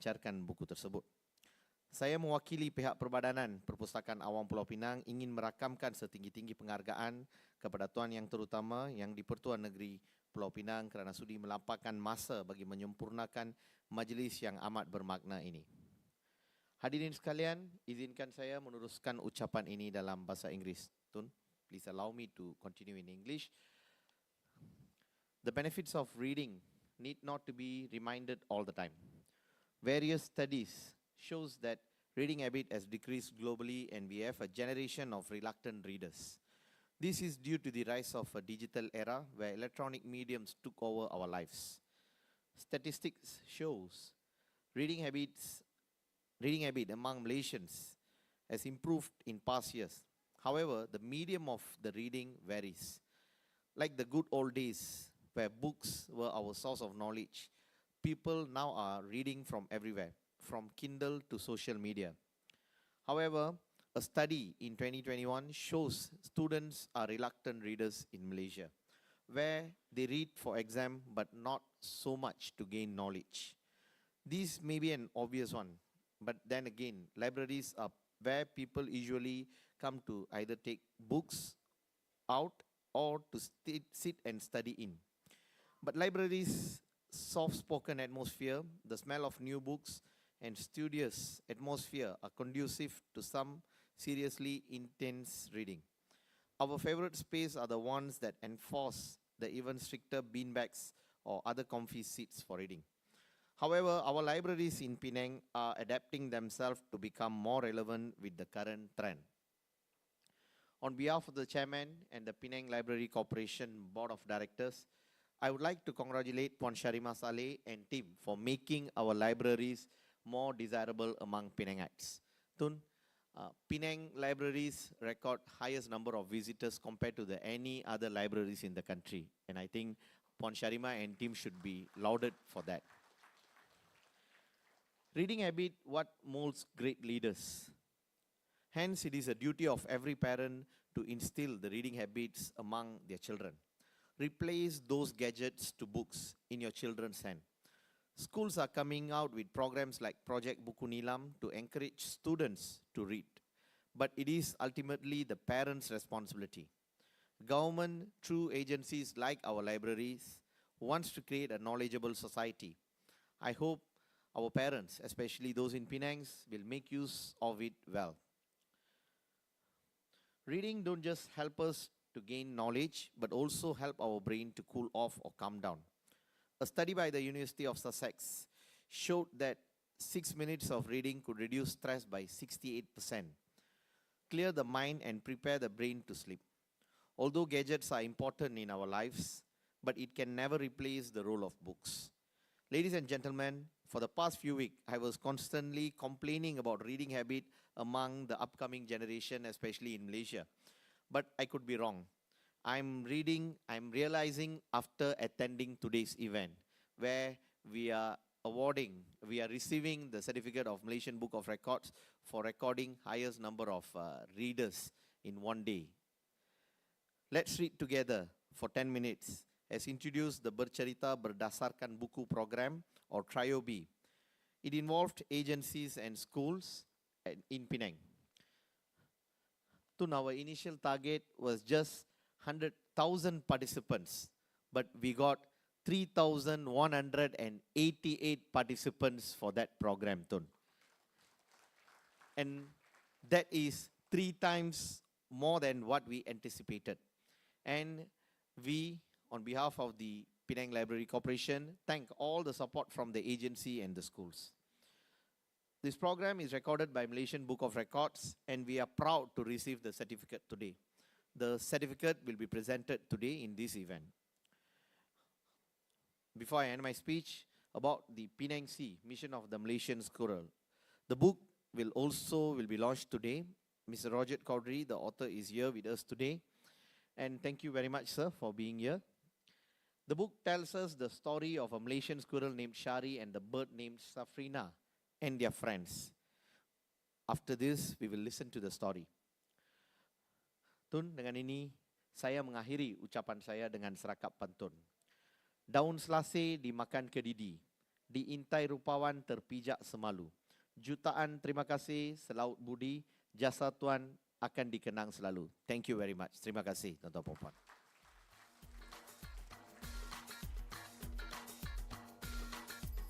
melancarkan buku tersebut. Saya mewakili pihak Perbadanan Perpustakaan Awam Pulau Pinang ingin merakamkan setinggi-tinggi penghargaan kepada Tuan Yang Terutama Yang di-Pertuan Negeri Pulau Pinang kerana sudi melampahkan masa bagi menyempurnakan majlis yang amat bermakna ini. Hadirin sekalian, izinkan saya meneruskan ucapan ini dalam bahasa Inggeris. Tun, please allow me to continue in English. The benefits of reading need not to be reminded all the time. Various studies shows that reading habit has decreased globally and we have a generation of reluctant readers. This is due to the rise of a digital era where electronic mediums took over our lives. Statistics shows reading habit among Malaysians has improved in past years. However, the medium of the reading varies. Like the good old days where books were our source of knowledge, people now are reading from everywhere, from Kindle to social media. However, a study in 2021 shows students are reluctant readers in Malaysia, where they read for exam but not so much to gain knowledge. This may be an obvious one, but then again, libraries are where people usually come to either take books out or to sit and study in. But libraries' soft-spoken atmosphere, the smell of new books, and studious atmosphere are conducive to some seriously intense reading. Our favorite space are the ones that enforce the even stricter beanbags or other comfy seats for reading. However, our libraries in Penang are adapting themselves to become more relevant with the current trend. On behalf of the Chairman and the Penang Library Corporation Board of Directors, I would like to congratulate Puan Sharima Saleh and team for making our libraries more desirable among Penangites. Tun, Penang libraries record highest number of visitors compared to any other libraries in the country. And I think Puan Sharima and team should be lauded for that. Reading habit, what molds great leaders. Hence, it is a duty of every parent to instill the reading habits among their children. Replace those gadgets to books in your children's hand. Schools are coming out with programs like Project Buku Nilam to encourage students to read. But it is ultimately the parents' responsibility. Government, through agencies like our libraries, wants to create a knowledgeable society. I hope our parents, especially those in Penangs, will make use of it well. Reading don't just help us to gain knowledge, but also help our brain to cool off or calm down. A study by the University of Sussex showed that 6 minutes of reading could reduce stress by 68%, clear the mind and prepare the brain to sleep. Although gadgets are important in our lives, but it can never replace the role of books. Ladies and gentlemen, for the past few weeks, I was constantly complaining about reading habit among the upcoming generation, especially in Malaysia. But I could be wrong. I'm realizing after attending today's event, where we are receiving the certificate of Malaysian Book of Records for recording highest number of readers in one day. Let's read together for 10 minutes as introduced the Bercerita Berdasarkan Buku program or TRIOB. It involved agencies and schools in Penang. Our initial target was just 100,000 participants, but we got 3,188 participants for that program, Tun. And that is 3 times more than what we anticipated. And we, on behalf of the Penang Library Corporation, thank all the support from the agency and the schools. This program is recorded by Malaysian Book of Records, and we are proud to receive the certificate today. The certificate will be presented today in this event. Before I end my speech about the Penang Sea, Mission of the Malaysian Squirrel, the book will be launched today. Mr. Roger Caudry, the author, is here with us today. And thank you very much, sir, for being here. The book tells us the story of a Malaysian squirrel named Shari and the bird named Safrina and their friends. After this, we will listen to the story. Tun, dengan ini saya mengakhiri ucapan saya dengan serakap pantun. Daun selasih dimakan kedidi, diintai rupawan terpijak semalu. Jutaan terima kasih, selaut budi, jasa Tuan akan dikenang selalu. Thank you very much. Terima kasih, tuan-tuan dan puan.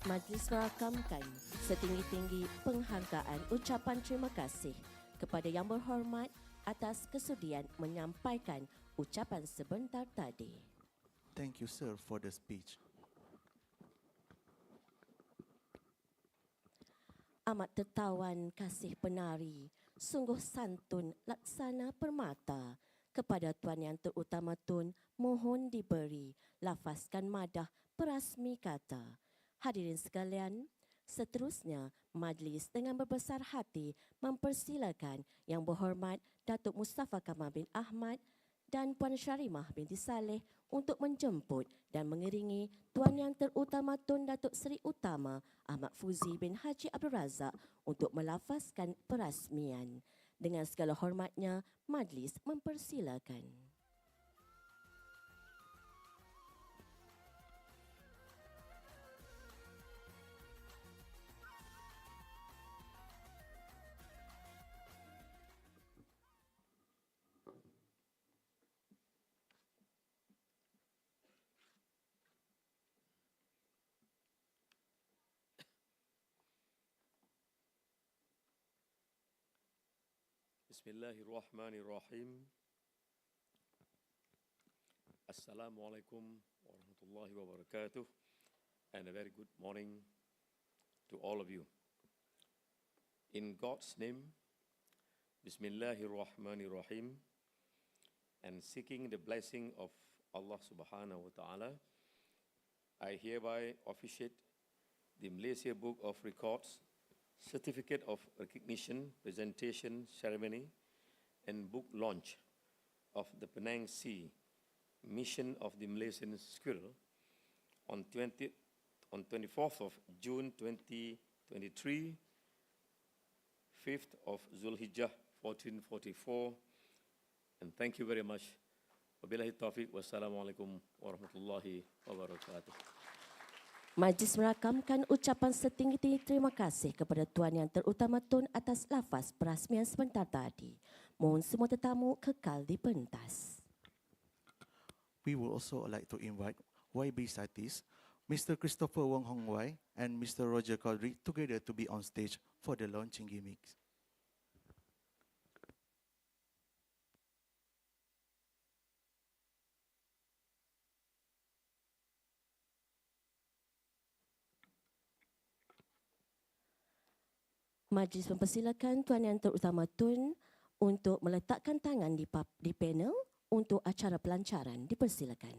Majlis merakamkan setinggi-tinggi penghargaan ucapan terima kasih kepada Yang Berhormat atas kesudian menyampaikan ucapan sebentar tadi. Thank you, sir, for the speech. Amat tertawan kasih penari, sungguh santun laksana permata. Kepada Tuan Yang Terutama Tun, mohon diberi lafazkan madah perasmi kata. Hadirin sekalian, seterusnya majlis dengan berbesar hati mempersilakan Yang Berhormat Datuk Mustafa Kamal bin Ahmad dan Puan Syarimah binti Saleh untuk menjemput dan mengiringi Tuan Yang Terutama Tun Datuk Seri Utama Ahmad Fuzi bin Haji Abdul Razak untuk melafazkan perasmian. Dengan segala hormatnya, majlis mempersilakan. Bismillahirrahmanirrahim. Assalamualaikum warahmatullahi wabarakatuh, and a very good morning to all of you. In God's name, Bismillahirrahmanirrahim, and seeking the blessing of Allah subhanahu wa ta'ala, I hereby officiate the Malaysia Book of Records Certificate of Recognition, Presentation Ceremony and Book Launch of the Penang Sea Mission of the Malaysian Squirrel on 24th of June 2023, 5th of Zulhijjah 1444, and thank you very much. Wabillahi taufiq, wassalamualaikum warahmatullahi wabarakatuh. Majlis merakamkan ucapan setinggi-tinggi terima kasih kepada Tuan Yang Terutama Tun atas lafaz perasmian sebentar tadi. Mohon semua tetamu kekal di pentas. We would also like to invite YB Satis, Mr. Christopher Wong Hong Wai, and Mr. Roger Caudry together to be on stage for the launching gimmicks. Majlis mempersilakan Tuan Yang Terutama Tun untuk meletakkan tangan di panel untuk acara pelancaran. Dipersilakan.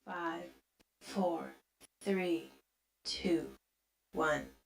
5, 4, 3, 2, 1.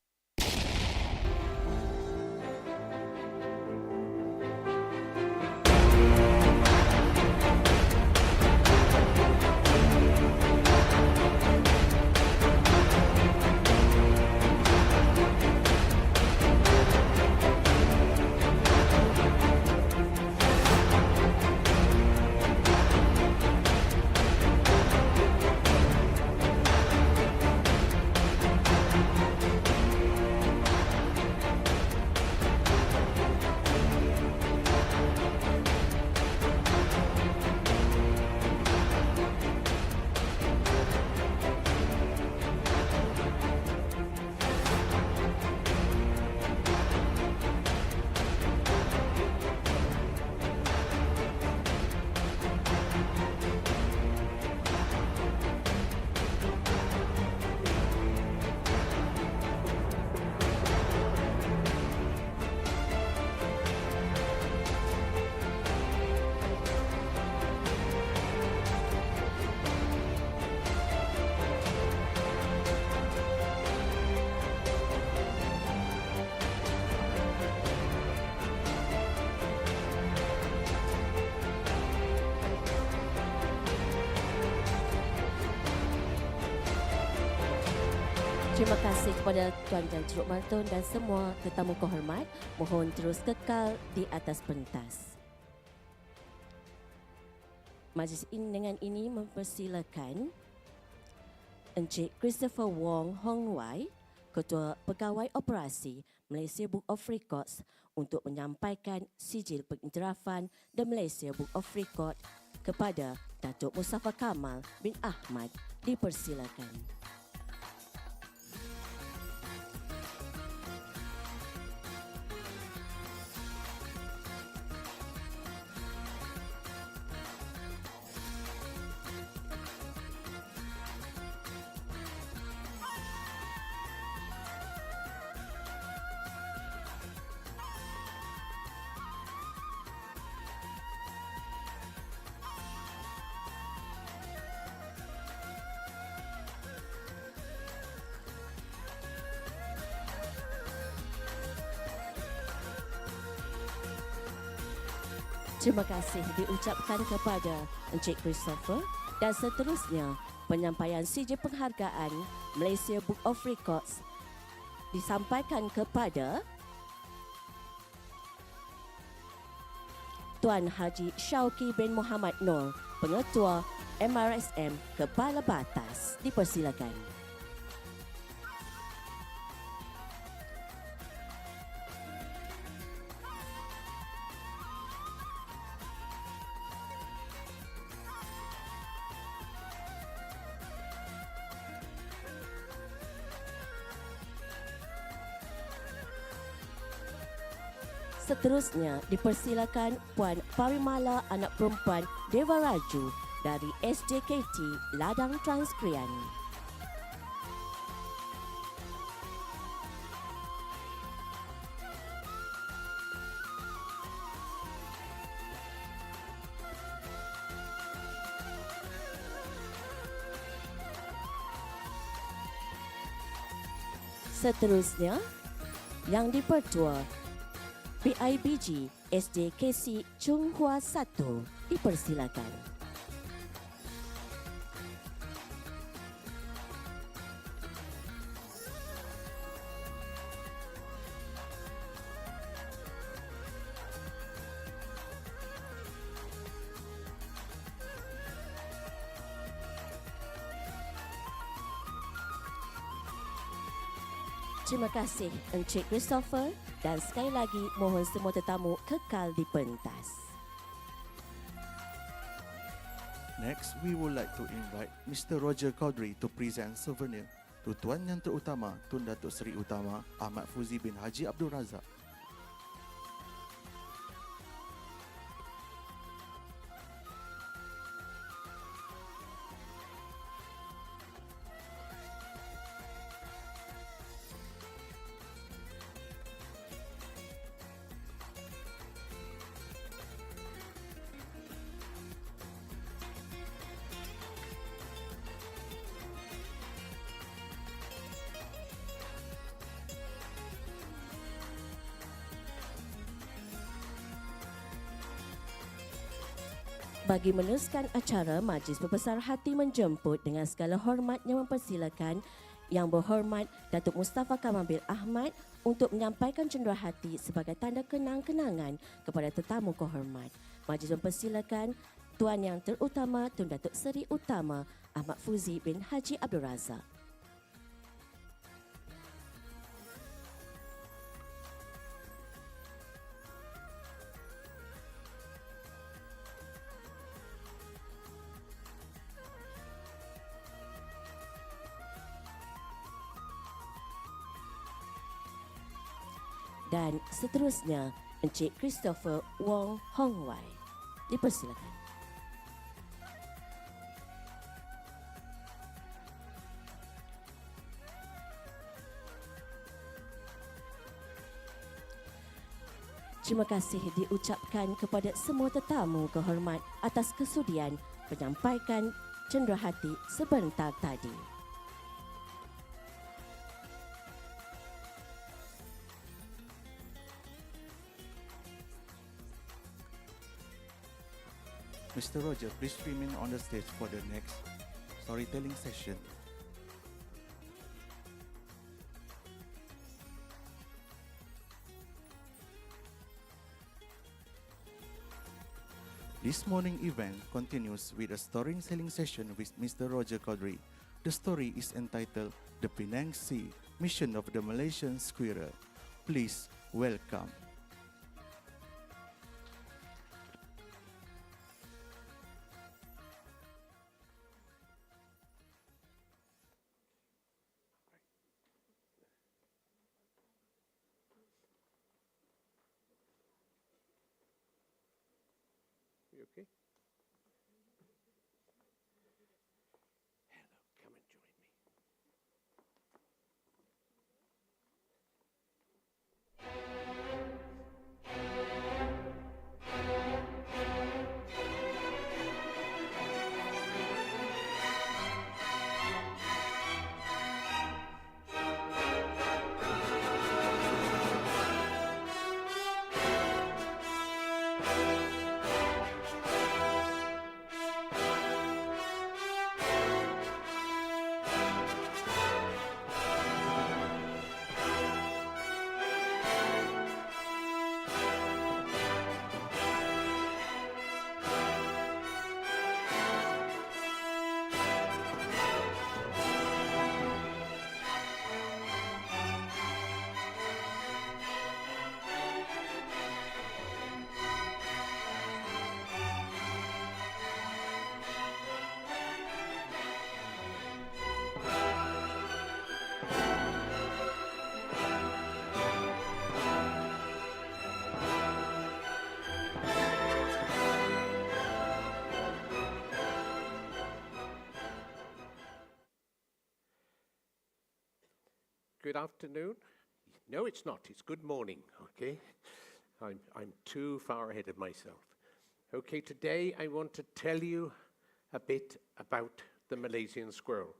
Terima kasih kepada Tuan Yang Terutama Tun dan semua tetamu kehormat. Mohon terus kekal di atas pentas. Majlis ini dengan ini mempersilakan Encik Christopher Wong Hong Wai, Ketua Pegawai Operasi Malaysia Book of Records untuk menyampaikan sijil pengiktirafan The Malaysia Book of Record kepada Datuk Mustafa Kamal bin Ahmad. Dipersilakan. Terima kasih diucapkan kepada Encik Christopher dan seterusnya penyampaian sijil penghargaan Malaysia Book of Records disampaikan kepada Tuan Haji Syauqi bin Muhammad Nur, Pengetua MRSM Kepala Batas. Dipersilakan. Seterusnya dipersilakan Puan Parimala anak perempuan Dewa Raju dari SJKT Ladang Transkrian. Seterusnya yang dipertua PIBG SJKC Chung Hua 1. Dipersilakan. Terima kasih Encik Christopher dan sekali lagi mohon semua tetamu kekal di pentas. Next, we would like to invite Mr. Roger Caudry to present souvenir to Tuan Yang Terutama Tun Datuk Seri Utama Ahmad Fuzi bin Haji Abdul Razak. Bagi meneruskan acara, Majlis Berbesar Hati menjemput dengan segala hormat yang mempersilakan Yang Berhormat Datuk Mustafa Kamal bin Ahmad untuk menyampaikan cenderahati sebagai tanda kenang-kenangan kepada tetamu kehormat. Majlis mempersilakan Tuan Yang Terutama Tun Datuk Seri Utama Ahmad Fuzi bin Haji Abdul Razak. Dan seterusnya Encik Christopher Wong Hong Wai. Dipersilakan. Terima kasih diucapkan kepada semua tetamu kehormat atas kesudian menyampaikan cenderahati sebentar tadi. Mr. Roger, please remain on the stage for the next storytelling session. This morning event continues with a storytelling session with Mr. Roger Caudry, The story is entitled The Penang Sea Mission of the Malaysian Squirrel. Please welcome. You okay? Hello, come and join me. Good afternoon. No, it's not. It's good morning, okay? I'm too far ahead of myself. Okay, today I want to tell you a bit about the Malaysian squirrel.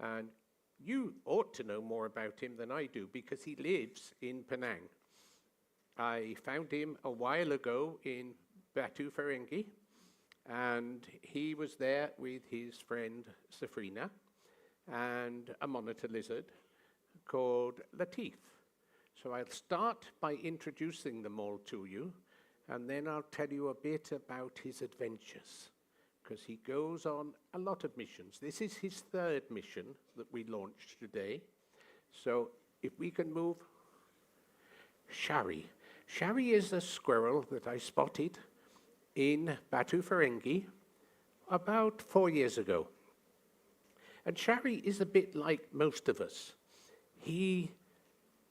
And you ought to know more about him than I do because he lives in Penang. I found him a while ago in Batu Ferenghi, and he was there with his friend Safrina and a monitor lizard called Latif. So I'll start by introducing them all to you, and then I'll tell you a bit about his adventures, because he goes on a lot of missions. This is his third mission that we launched today. So if we can move. Shari. Shari is a squirrel that I spotted in Batu Ferenghi about 4 years ago. And Shari is a bit like most of us. He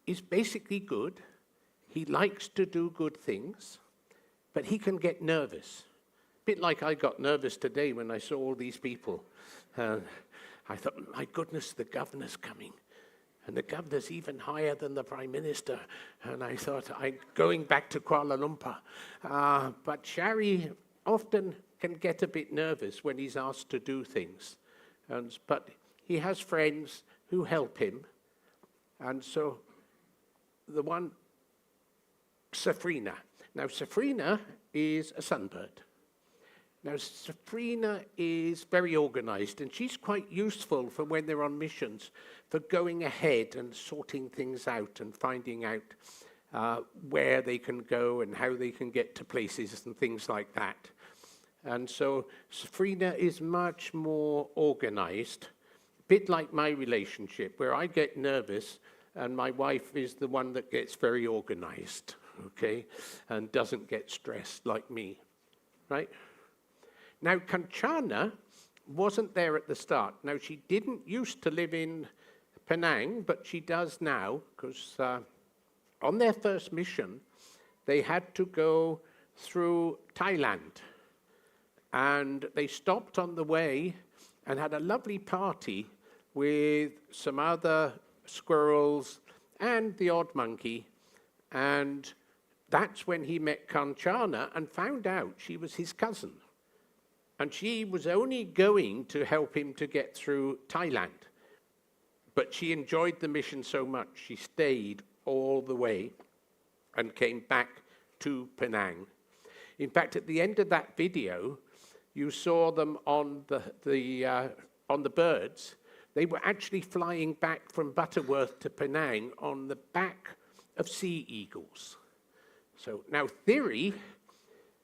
is basically good. He likes to do good things, but he can get nervous. A bit like I got nervous today when I saw all these people. I thought, my goodness, the governor's coming. And the governor's even higher than the Prime Minister. And I thought, I'm going back to Kuala Lumpur. But Shari often can get a bit nervous when he's asked to do things. But he has friends who help him. And so the one, Safrina. Now, Safrina is a sunbird. Now, Safrina is very organized, and she's quite useful for when they're on missions, for going ahead and sorting things out and finding out where they can go and how they can get to places and things like that. And so Safrina is much more organized, a bit like my relationship, where I get nervous and my wife is the one that gets very organized, okay, and doesn't get stressed like me, right? Now, Kanchana wasn't there at the start. Now, she didn't used to live in Penang, but she does now, because on their first mission, they had to go through Thailand. And they stopped on the way and had a lovely party with some other squirrels and the odd monkey. And that's when he met Kanchana and found out she was his cousin. And she was only going to help him to get through Thailand. But she enjoyed the mission so much, she stayed all the way and came back to Penang. In fact, at the end of that video, you saw them on the birds. They were actually flying back from Butterworth to Penang on the back of sea eagles. So now Thiri,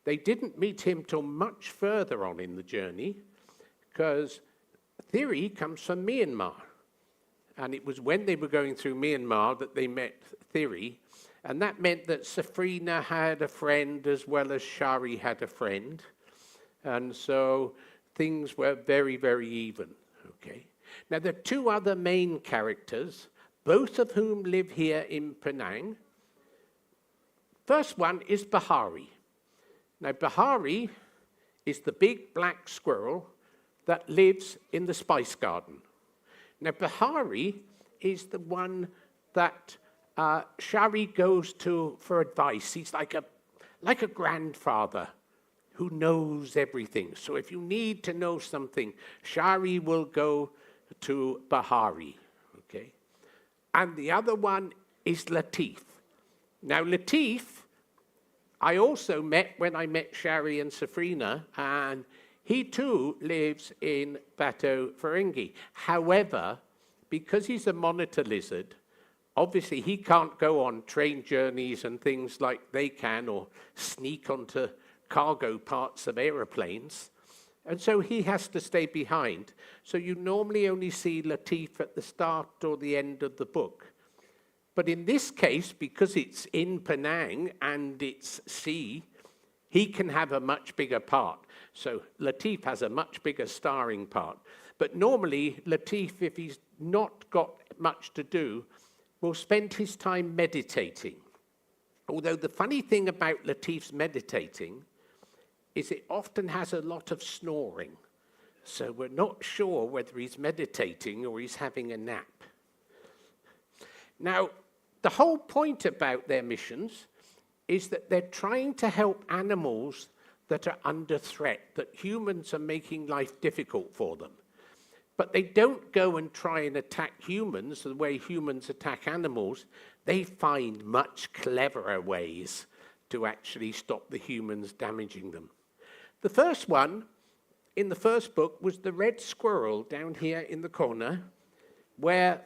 they didn't meet him till much further on in the journey, because Thierry comes from Myanmar. And it was when they were going through Myanmar that they met Thierry. And that meant that Safrina had a friend as well as Shari had a friend. And so things were very, very even. Okay. Now, there are two other main characters, both of whom live here in Penang. First one is Bahari. Now, Bahari is the big black squirrel that lives in the spice garden. Now, Bahari is the one that Shari goes to for advice. He's like a grandfather who knows everything. So if you need to know something, Shari will go to Bahari, okay? And the other one is Latif. Now, Latif, I also met when I met Shari and Safrina, and he too lives in Batu Ferenghi. However, because he's a monitor lizard, obviously he can't go on train journeys and things like they can, or sneak onto cargo parts of aeroplanes. And so he has to stay behind. So you normally only see Latif at the start or the end of the book. But in this case, because it's in Penang and it's sea, he can have a much bigger part. So Latif has a much bigger starring part. But normally, Latif, if he's not got much to do, will spend his time meditating. Although the funny thing about Latif's meditating is it often has a lot of snoring. So we're not sure whether he's meditating or he's having a nap. Now, the whole point about their missions is that they're trying to help animals that are under threat, that humans are making life difficult for them. But they don't go and try and attack humans the way humans attack animals. They find much cleverer ways to actually stop the humans damaging them. The first one in the first book was the red squirrel down here in the corner, where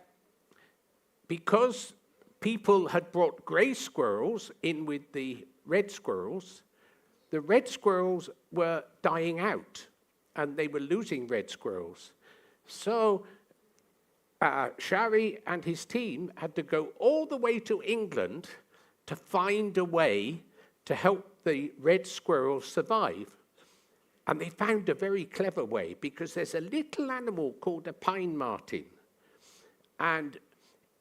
because people had brought grey squirrels in with the red squirrels were dying out, and they were losing red squirrels. So Shari and his team had to go all the way to England to find a way to help the red squirrels survive. And they found a very clever way, because there's a little animal called a pine marten. And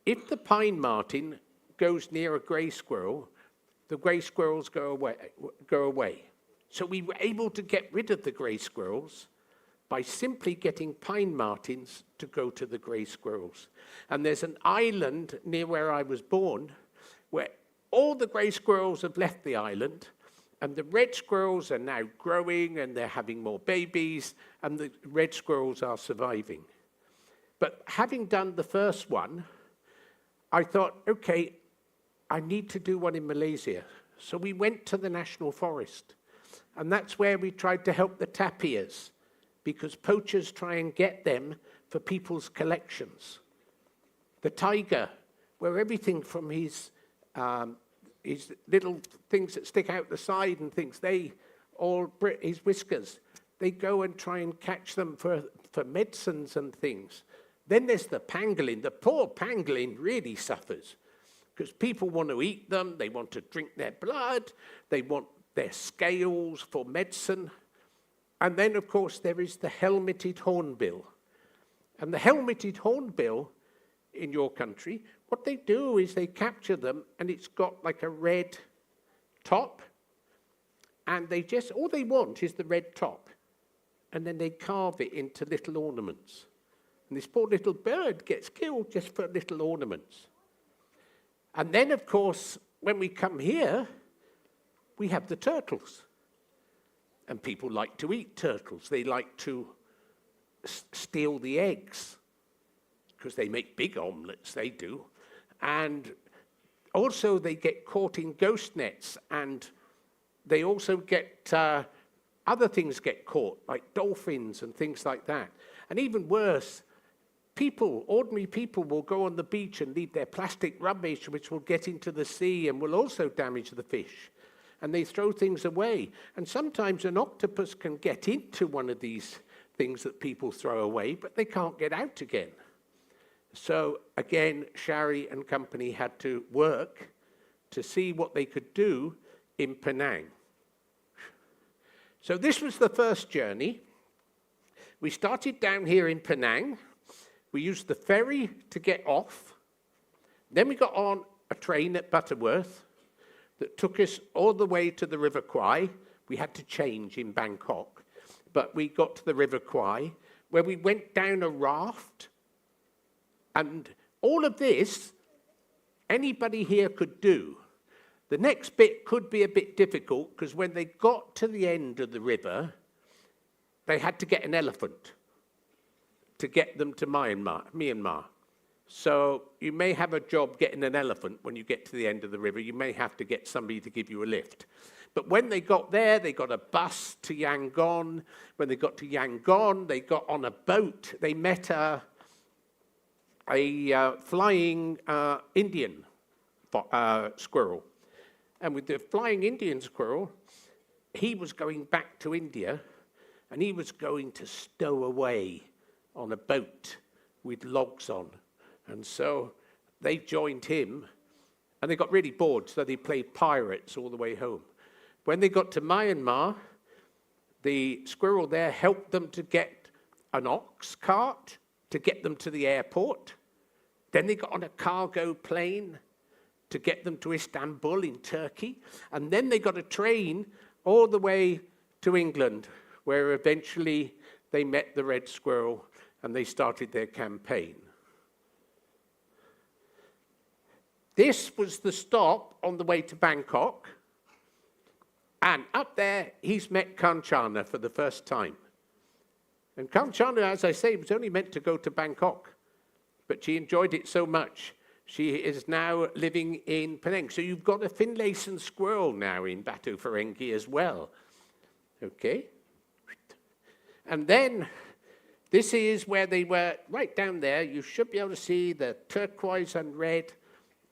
if the pine marten goes near a grey squirrel, the grey squirrels go away. So we were able to get rid of the grey squirrels by simply getting pine martens to go to the grey squirrels. And there's an island near where I was born where all the grey squirrels have left the island, and the red squirrels are now growing and they're having more babies, and the red squirrels are surviving. But having done the first one, I thought, okay, I need to do one in Malaysia. So we went to the National Forest, and that's where we tried to help the tapirs, because poachers try and get them for people's collections. The tiger, where everything from his little things that stick out the side and things, his whiskers, they go and try and catch them for medicines and things. Then there's the pangolin. The poor pangolin really suffers, because people want to eat them, they want to drink their blood, they want their scales for medicine. And then, of course, there is the helmeted hornbill. And the helmeted hornbill in your country, what they do is they capture them, and it's got like a red top, and all they want is the red top, and then they carve it into little ornaments. And this poor little bird gets killed just for little ornaments. And then, of course, when we come here, we have the turtles. And people like to eat turtles. They like to steal the eggs, because they make big omelettes, they do. And also they get caught in ghost nets, and they also get, other things get caught, like dolphins and things like that. And even worse, ordinary people will go on the beach and leave their plastic rubbish, which will get into the sea and will also damage the fish. And they throw things away. And sometimes an octopus can get into one of these things that people throw away, but they can't get out again. So again, Shari and company had to work to see what they could do in Penang. So this was the first journey. We started down here in Penang. We used the ferry to get off. Then we got on a train at Butterworth that took us all the way to the River Kwai. We had to change in Bangkok, but we got to the River Kwai, where we went down a raft. And all of this, anybody here could do. The next bit could be a bit difficult, because when they got to the end of the river, they had to get an elephant to get them to Myanmar. So you may have a job getting an elephant when you get to the end of the river. You may have to get somebody to give you a lift. But when they got there, they got a bus to Yangon. When they got to Yangon, they got on a boat. They met a flying Indian squirrel. And with the flying Indian squirrel, he was going back to India, and he was going to stow away on a boat with logs on. And so they joined him, and they got really bored, so they played pirates all the way home. When they got to Myanmar, the squirrel there helped them to get an ox cart to get them to the airport. Then they got on a cargo plane to get them to Istanbul in Turkey. And then they got a train all the way to England, where eventually they met the red squirrel and they started their campaign. This was the stop on the way to Bangkok. And up there, he's met Kanchana for the first time. And Kanchana, as I say, was only meant to go to Bangkok, but she enjoyed it so much, she is now living in Penang. So you've got a Finlayson squirrel now in Batu Ferenghi as well. Okay? And then, this is where they were, right down there. You should be able to see the turquoise and red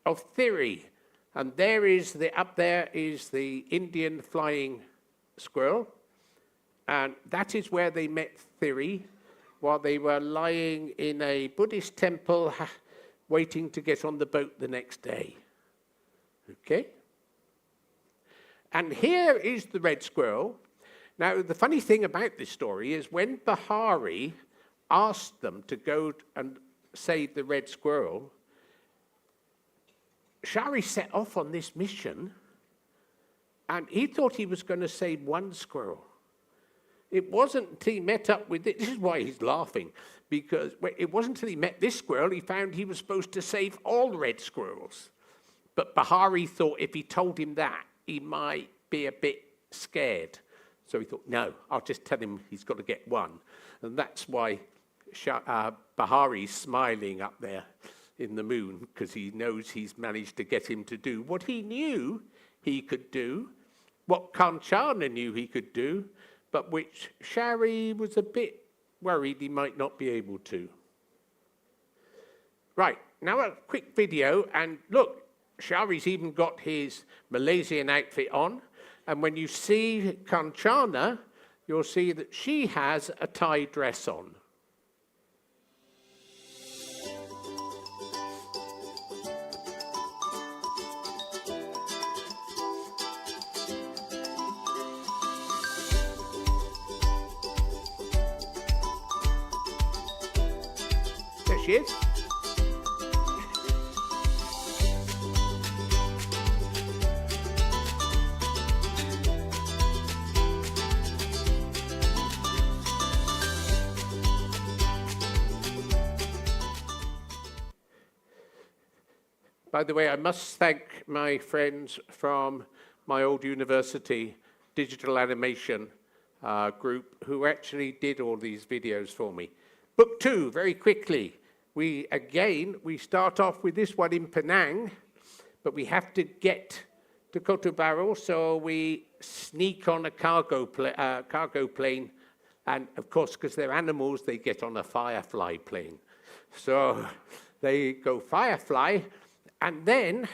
of Thiri. And there is up there is the Indian flying squirrel. And that is where they met Thiri, while they were lying in a Buddhist temple, waiting to get on the boat the next day. Okay? And here is the red squirrel. Now, the funny thing about this story is when Bahari asked them to go and save the red squirrel, Shari set off on this mission, and he thought he was going to save one squirrel. It wasn't until he met up with it. This is why he's laughing, because it wasn't until he met this squirrel he found he was supposed to save all red squirrels. But Bahari thought if he told him that, he might be a bit scared. So he thought, no, I'll just tell him he's got to get one. And that's why Bahari's smiling up there in the moon, because he knows he's managed to get him to do what he knew he could do, what Kanchana knew he could do, but which Shari was a bit worried he might not be able to. Right, now a quick video, and look, Shari's even got his Malaysian outfit on, and when you see Kanchana, you'll see that she has a Thai dress on. There she is. By the way, I must thank my friends from my old university digital animation group who actually did all these videos for me. Book 2, very quickly. We start off with this one in Penang, but we have to get to Kota Bharu, so we sneak on a cargo plane, and of course, because they're animals, they get on a Firefly plane. So they go Firefly, and then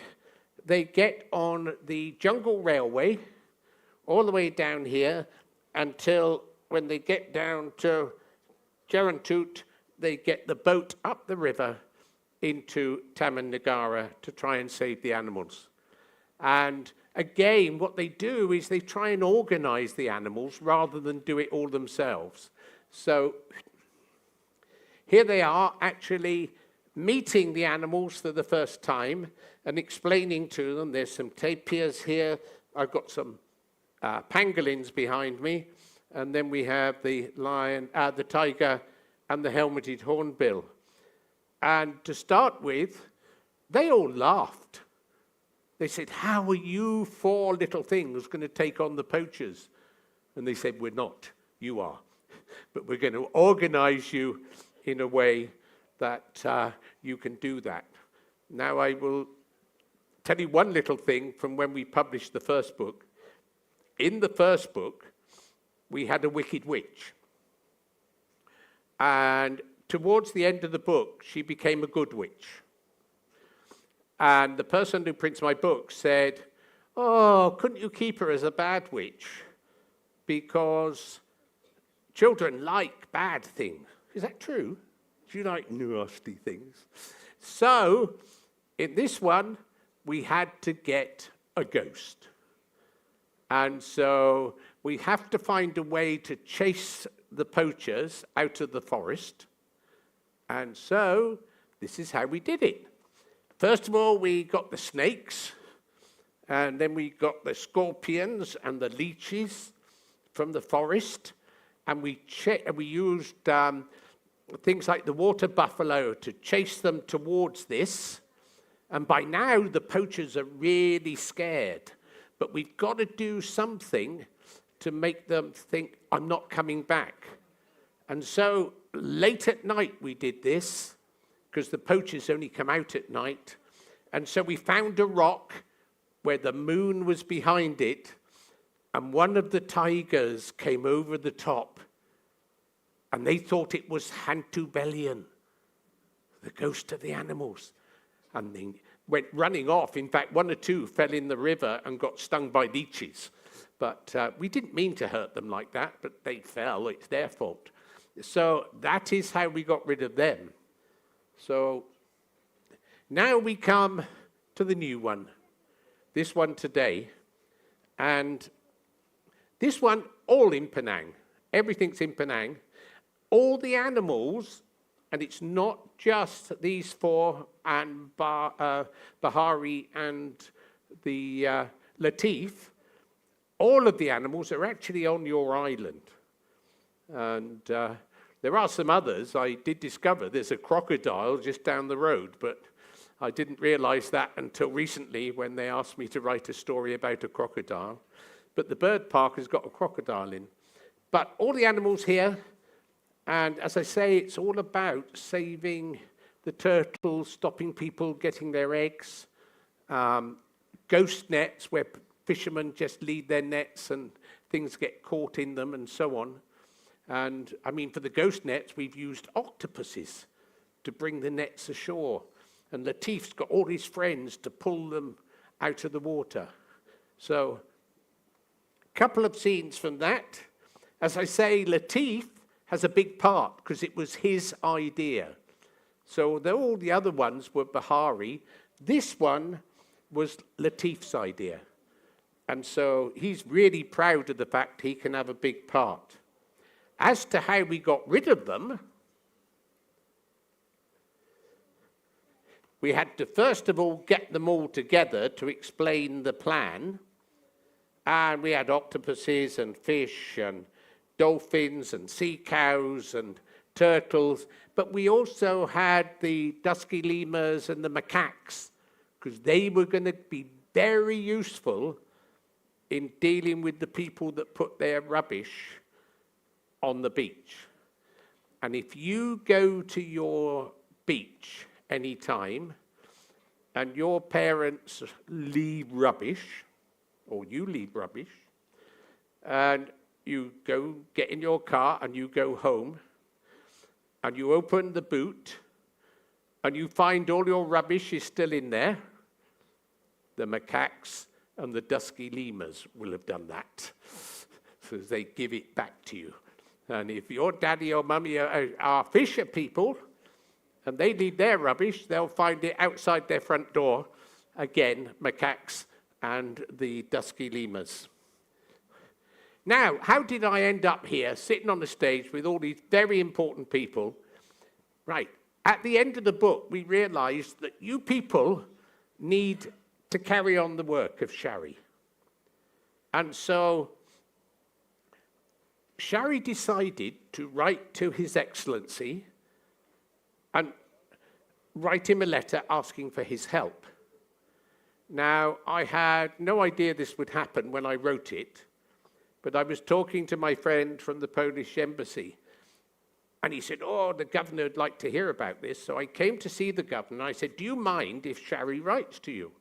they get on the jungle railway all the way down here until when they get down to Gerantut, they get the boat up the river into Taman Negara to try and save the animals. And again, what they do is they try and organize the animals rather than do it all themselves. So here they are actually meeting the animals for the first time and explaining to them. There's some tapirs here. I've got some pangolins behind me. And then we have the lion, the tiger, and the helmeted hornbill. And to start with, they all laughed. They said, how are you 4 little things going to take on the poachers? And they said, we're not, you are. But we're going to organize you in a way that you can do that. Now I will tell you one little thing from when we published the first book. In the first book, we had a wicked witch. And towards the end of the book, she became a good witch. And the person who prints my book said, oh, couldn't you keep her as a bad witch? Because children like bad things. Is that true? Do you like nasty things? So, in this one, we had to get a ghost. And so we have to find a way to chase the poachers out of the forest. And so this is how we did it. First of all, we got the snakes, and then we got the scorpions and the leeches from the forest, and we used things like the water buffalo to chase them towards this. And by now, the poachers are really scared. But we've got to do something to make them think, I'm not coming back. And so late at night we did this, because the poachers only come out at night. And so we found a rock where the moon was behind it, and one of the tigers came over the top, and they thought it was Hantu Belian, the ghost of the animals. And they went running off. In fact, 1 or 2 fell in the river and got stung by leeches. But we didn't mean to hurt them like that, but they fell. It's their fault. So that is how we got rid of them. So now we come to the new one, this one today. And this one, all in Penang. Everything's in Penang. All the animals, and it's not just these 4, and Bahari and the Latif, all of the animals are actually on your island. And there are some others. I did discover there's a crocodile just down the road, but I didn't realize that until recently when they asked me to write a story about a crocodile. But the bird park has got a crocodile in. But all the animals here, and as I say, it's all about saving the turtles, stopping people getting their eggs, ghost nets where fishermen just lead their nets and things get caught in them and so on. And I mean, for the ghost nets, we've used octopuses to bring the nets ashore. And Latif's got all his friends to pull them out of the water. So, a couple of scenes from that. As I say, Latif has a big part because it was his idea. So though all the other ones were Bahari, this one was Latif's idea. And so he's really proud of the fact he can have a big part. As to how we got rid of them, we had to first of all get them all together to explain the plan. And we had octopuses and fish and dolphins and sea cows and turtles, but we also had the dusky lemurs and the macaques, because they were going to be very useful in dealing with the people that put their rubbish on the beach. And if you go to your beach anytime and your parents leave rubbish, or you leave rubbish, and you go get in your car and you go home, and you open the boot, and you find all your rubbish is still in there, the macaques and the dusky lemurs will have done that. So they give it back to you. And if your daddy or mummy are fisher people and they leave their rubbish, they'll find it outside their front door. Again, macaques and the dusky lemurs. Now, how did I end up here, sitting on the stage with all these very important people? Right, at the end of the book, we realized that you people need to carry on the work of Shari. And so Shari decided to write to His Excellency and write him a letter asking for his help. Now, I had no idea this would happen when I wrote it, but I was talking to my friend from the Polish embassy, and he said, oh, the governor would like to hear about this. So I came to see the governor, and I said, do you mind if Shari writes to you?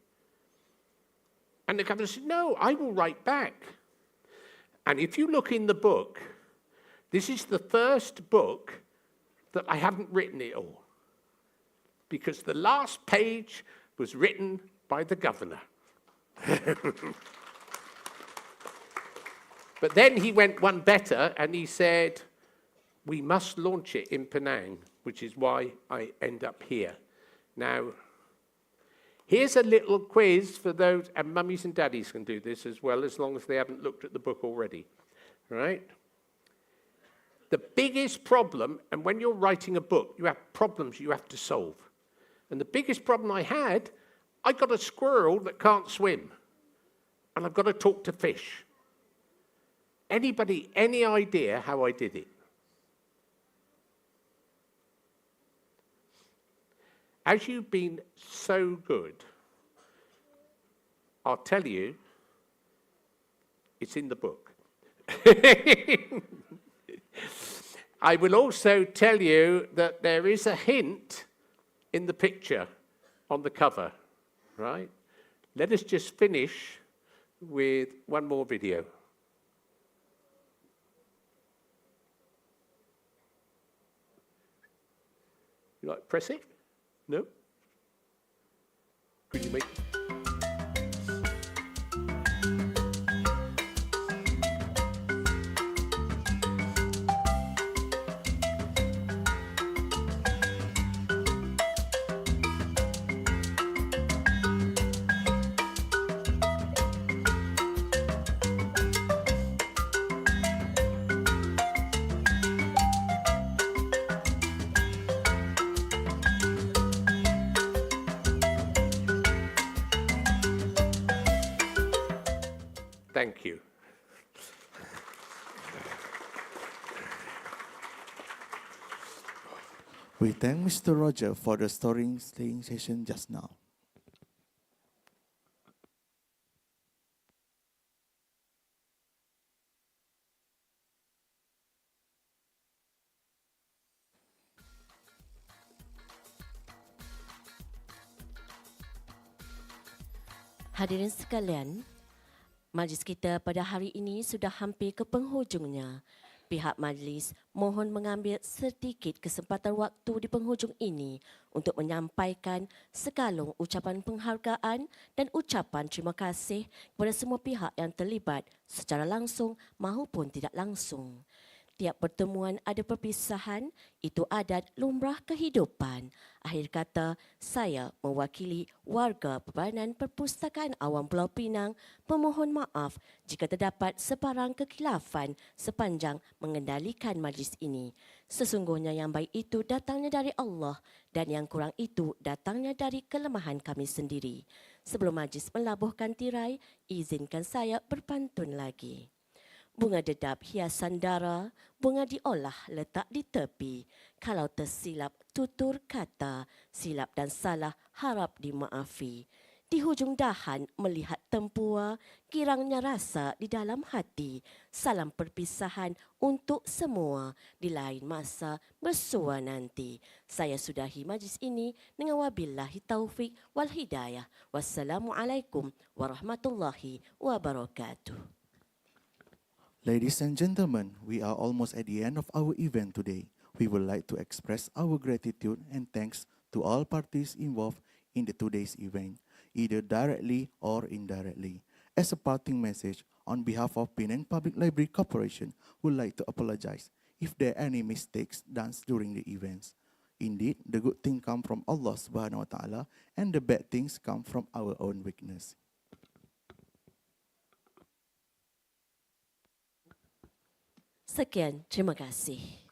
And the governor said, no, I will write back. And if you look in the book, this is the first book that I haven't written it all, because the last page was written by the governor. But then he went one better, and he said, we must launch it in Penang, which is why I end up here. Now, here's a little quiz for those, and mummies and daddies can do this as well, as long as they haven't looked at the book already, right? The biggest problem, and when you're writing a book, you have problems you have to solve. And the biggest problem I had, I got a squirrel that can't swim, and I've got to talk to fish. Anybody, any idea how I did it? As you've been so good, I'll tell you, it's in the book. I will also tell you that there is a hint in the picture on the cover, right? Let us just finish with one more video. You like press it? No? Could you make... Thank you. We thank Mr. Roger for the storytelling session just now. Hadirin sekalian, majlis kita pada hari ini sudah hampir ke penghujungnya. Pihak majlis mohon mengambil sedikit kesempatan waktu di penghujung ini untuk menyampaikan sekalung ucapan penghargaan dan ucapan terima kasih kepada semua pihak yang terlibat secara langsung maupun tidak langsung. Tiap pertemuan ada perpisahan, itu adat lumrah kehidupan. Akhir kata, saya mewakili warga Perbanan Perpustakaan Awam Pulau Pinang memohon maaf jika terdapat sebarang kekhilafan sepanjang mengendalikan majlis ini. Sesungguhnya yang baik itu datangnya dari Allah dan yang kurang itu datangnya dari kelemahan kami sendiri. Sebelum majlis melabuhkan tirai, izinkan saya berpantun lagi. Bunga dedap hiasan dara, bunga diolah letak di tepi. Kalau tersilap tutur kata, silap dan salah harap dimaafi. Di hujung dahan melihat tempua, girangnya rasa di dalam hati. Salam perpisahan untuk semua, di lain masa bersua nanti. Saya sudahi majlis ini dengan wabillahi taufik wal hidayah. Wassalamualaikum warahmatullahi wabarakatuh. Ladies and gentlemen, we are almost at the end of our event today. We would like to express our gratitude and thanks to all parties involved in today's event, either directly or indirectly. As a parting message, on behalf of Penang Public Library Corporation, we would like to apologize if there are any mistakes done during the events. Indeed, the good thing come from Allah Subhanahu wa Taala, and the bad things come from our own weakness. Sekian, terima kasih.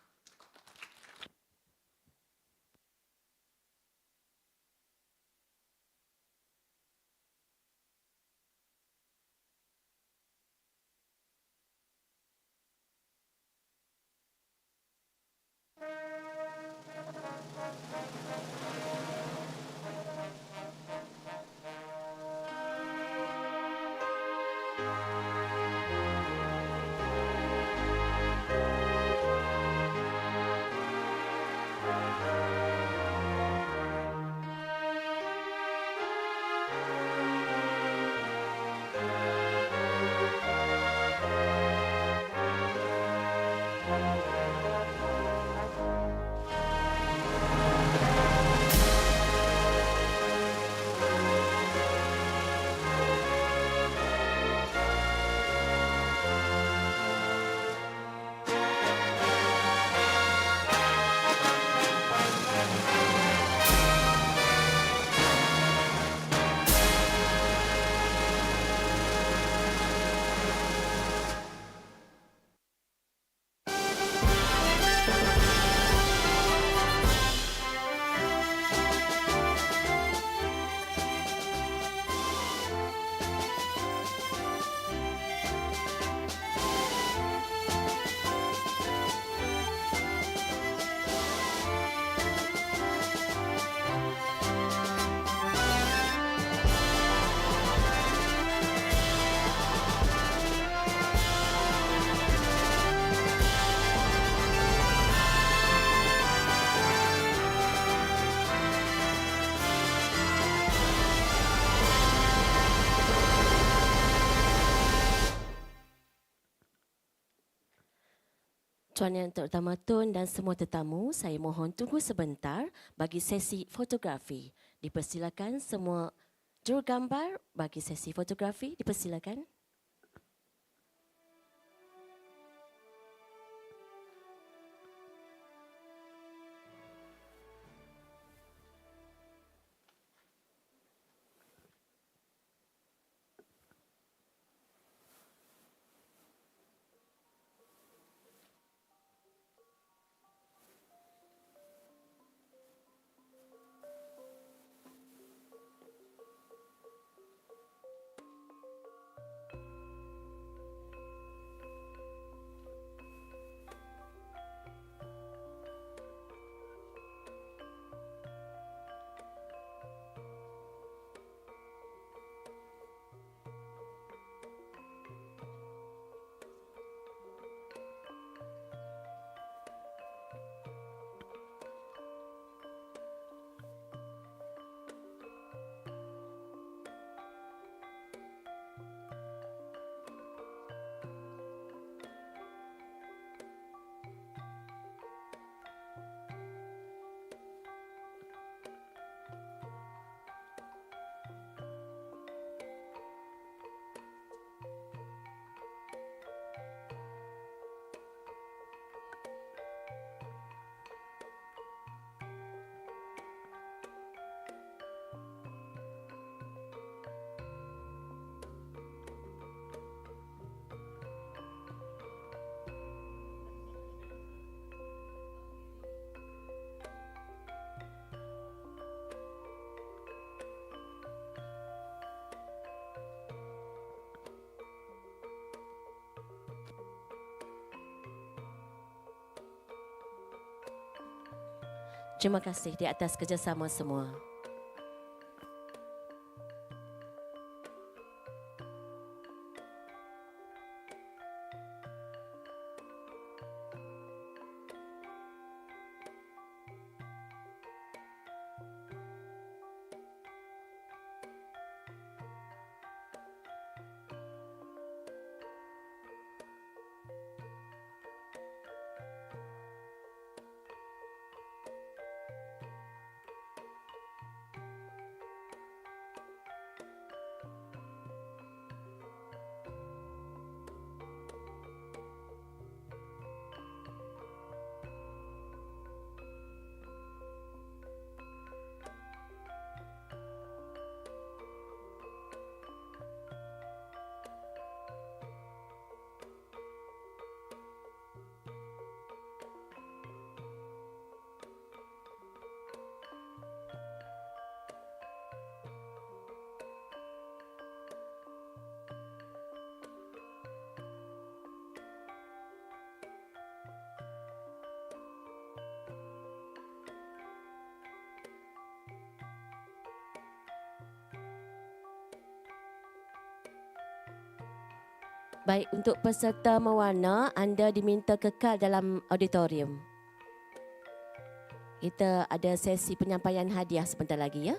Tuan Yang Terutama Tun dan semua tetamu, saya mohon tunggu sebentar bagi sesi fotografi. Dipersilakan semua jurugambar bagi sesi fotografi, dipersilakan. Terima kasih di atas kerjasama semua. Baik, untuk peserta mewarna, anda diminta kekal dalam auditorium. Kita ada sesi penyampaian hadiah sebentar lagi ya.